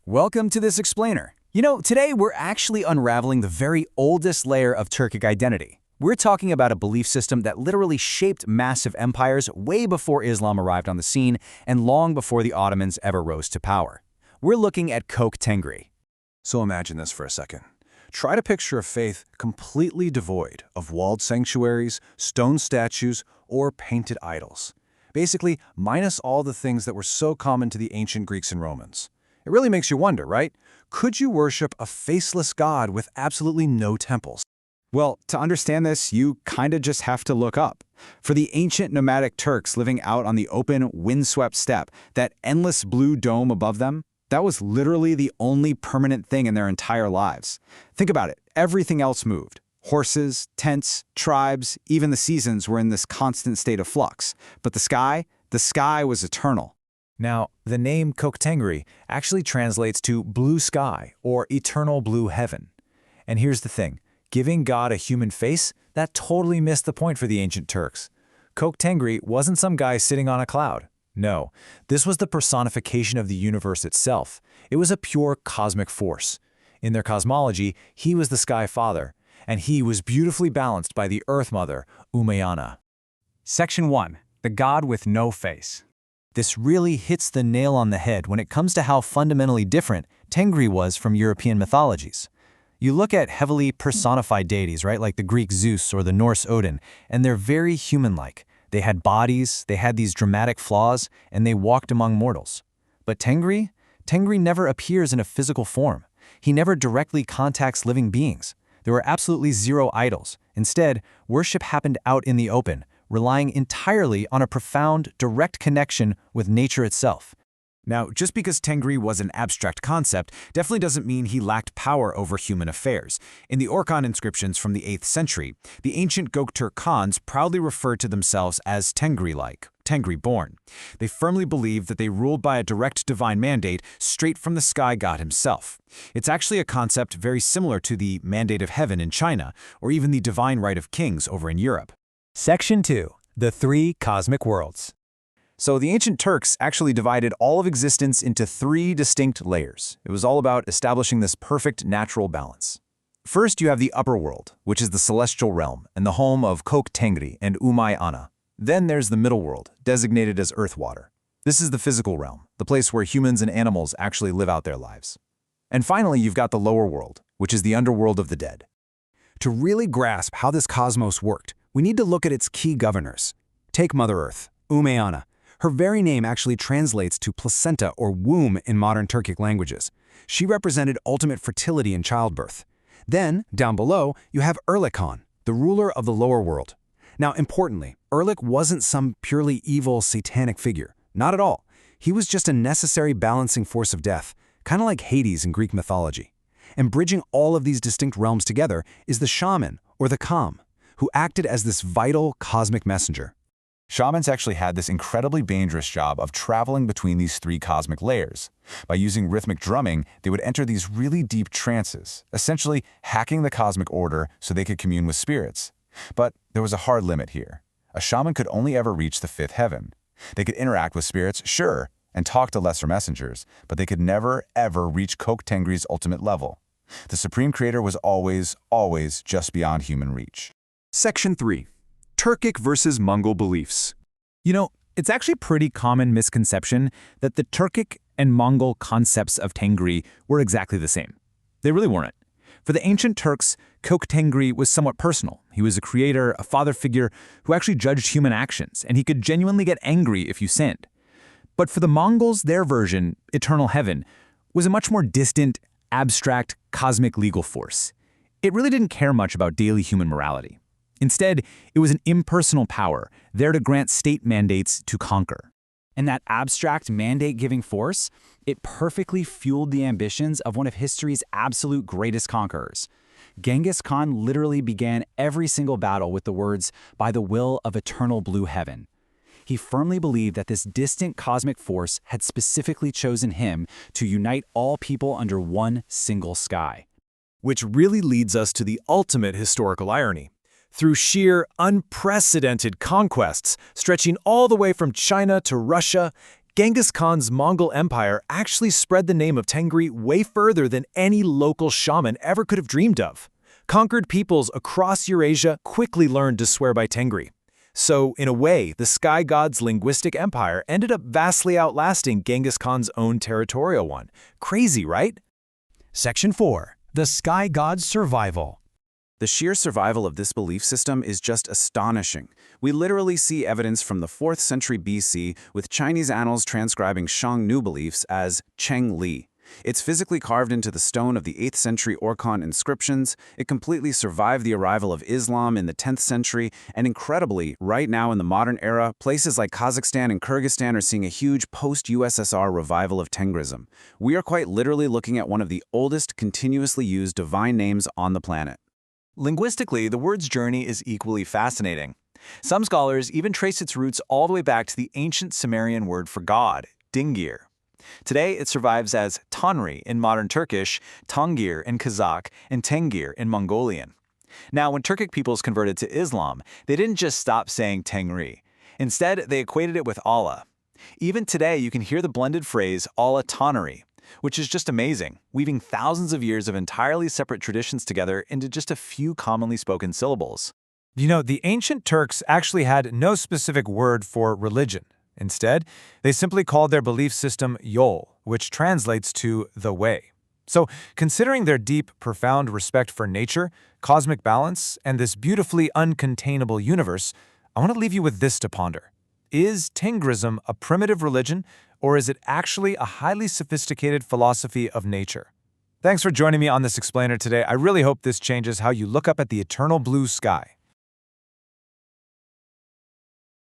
Welcome to this explainer. Today we're actually unraveling the very oldest layer of Turkic identity. We're talking about a belief system that literally shaped massive empires way before Islam arrived on the scene and long before the Ottomans ever rose to power. We're looking at Kök Tengri. So imagine this for a second. Try to picture a faith completely devoid of walled sanctuaries, stone statues, or painted idols. Basically, minus all the things that were so common to the ancient Greeks and Romans. It really makes you wonder, right? Could you worship a faceless god with absolutely no temples? Well, to understand this, you kinda just have to look up. For the ancient nomadic Turks living out on the open, windswept steppe, that endless blue dome above them, that was literally the only permanent thing in their entire lives. Think about it. Everything else moved. Horses, tents, tribes, even the seasons were in this constant state of flux. But the sky was eternal. Now, the name Kök Tengri actually translates to blue sky or eternal blue heaven. And here's the thing, giving God a human face, that totally missed the point for the ancient Turks. Kök Tengri wasn't some guy sitting on a cloud. No, this was the personification of the universe itself. It was a pure cosmic force. In their cosmology, he was the sky father, and he was beautifully balanced by the earth mother, Umayana. Section 1. The God with no face. This really hits the nail on the head when it comes to how fundamentally different Tengri was from European mythologies. You look at heavily personified deities, right, like the Greek Zeus or the Norse Odin, and they're very human-like. They had bodies, they had these dramatic flaws, and they walked among mortals. But Tengri never appears in a physical form. He never directly contacts living beings. There were absolutely zero idols. Instead, worship happened out in the open, relying entirely on a profound, direct connection with nature itself. Now, just because Tengri was an abstract concept definitely doesn't mean he lacked power over human affairs. In the Orkhan inscriptions from the 8th century, the ancient Göktürk Khans proudly referred to themselves as Tengri-like, Tengri-born. They firmly believed that they ruled by a direct divine mandate straight from the sky god himself. It's actually a concept very similar to the mandate of heaven in China, or even the divine right of kings over in Europe. Section 2. The Three Cosmic Worlds. So the ancient Turks actually divided all of existence into 3 distinct layers. It was all about establishing this perfect natural balance. First, you have the upper world, which is the celestial realm and the home of Kök Tengri and Umayana. Then there's the middle world, designated as earth water. This is the physical realm, the place where humans and animals actually live out their lives. And finally, you've got the lower world, which is the underworld of the dead. To really grasp how this cosmos worked, we need to look at its key governors. Take Mother Earth, Umayana. Her very name actually translates to placenta or womb in modern Turkic languages. She represented ultimate fertility in childbirth. Then, down below, you have Erlik Khan, the ruler of the lower world. Now, importantly, Erlik wasn't some purely evil, satanic figure. Not at all. He was just a necessary balancing force of death, kind of like Hades in Greek mythology. And bridging all of these distinct realms together is the shaman, or the Kam, who acted as this vital cosmic messenger. Shamans actually had this incredibly dangerous job of traveling between these 3 cosmic layers. By using rhythmic drumming, they would enter these really deep trances, essentially hacking the cosmic order so they could commune with spirits. But there was a hard limit here. A shaman could only ever reach the 5th heaven. They could interact with spirits, sure, and talk to lesser messengers, but they could never, ever reach Kök Tengri's ultimate level. The Supreme Creator was always, always just beyond human reach. Section 3. Turkic versus Mongol beliefs. It's actually pretty common misconception that the Turkic and Mongol concepts of Tengri were exactly the same. They really weren't. For the ancient Turks, Kök Tengri was somewhat personal. He was a creator, a father figure who actually judged human actions, and he could genuinely get angry if you sinned. But for the Mongols, their version, eternal heaven, was a much more distant, abstract, cosmic legal force. It really didn't care much about daily human morality. Instead, it was an impersonal power, there to grant state mandates to conquer. And that abstract mandate-giving force, it perfectly fueled the ambitions of one of history's absolute greatest conquerors. Genghis Khan literally began every single battle with the words, "by the will of eternal blue heaven." He firmly believed that this distant cosmic force had specifically chosen him to unite all people under one single sky. Which really leads us to the ultimate historical irony. Through sheer, unprecedented conquests, stretching all the way from China to Russia, Genghis Khan's Mongol Empire actually spread the name of Tengri way further than any local shaman ever could have dreamed of. Conquered peoples across Eurasia quickly learned to swear by Tengri. So, in a way, the sky god's linguistic empire ended up vastly outlasting Genghis Khan's own territorial one. Crazy, right? Section 4. The Sky God's Survival. The sheer survival of this belief system is just astonishing. We literally see evidence from the 4th century BC, with Chinese annals transcribing Xiongnu beliefs as Cheng Li. It's physically carved into the stone of the 8th century Orkhon inscriptions. It completely survived the arrival of Islam in the 10th century, and incredibly, right now in the modern era, places like Kazakhstan and Kyrgyzstan are seeing a huge post-USSR revival of Tengrism. We are quite literally looking at one of the oldest continuously used divine names on the planet. Linguistically, the word's journey is equally fascinating. Some scholars even trace its roots all the way back to the ancient Sumerian word for god, dingir. Today, it survives as Tanri in modern Turkish, Tangir in Kazakh, and Tengir in Mongolian. Now, when Turkic peoples converted to Islam, they didn't just stop saying Tengri. Instead, they equated it with Allah. Even today, you can hear the blended phrase Allah Tanri, which is just amazing, weaving thousands of years of entirely separate traditions together into just a few commonly spoken syllables. You know, the ancient Turks actually had no specific word for religion. Instead, they simply called their belief system Yol, which translates to the way. So, considering their deep, profound respect for nature, cosmic balance, and this beautifully uncontainable universe, I want to leave you with this to ponder. Is Tengrism a primitive religion, or is it actually a highly sophisticated philosophy of nature? Thanks for joining me on this explainer today. I really hope this changes how you look up at the eternal blue sky.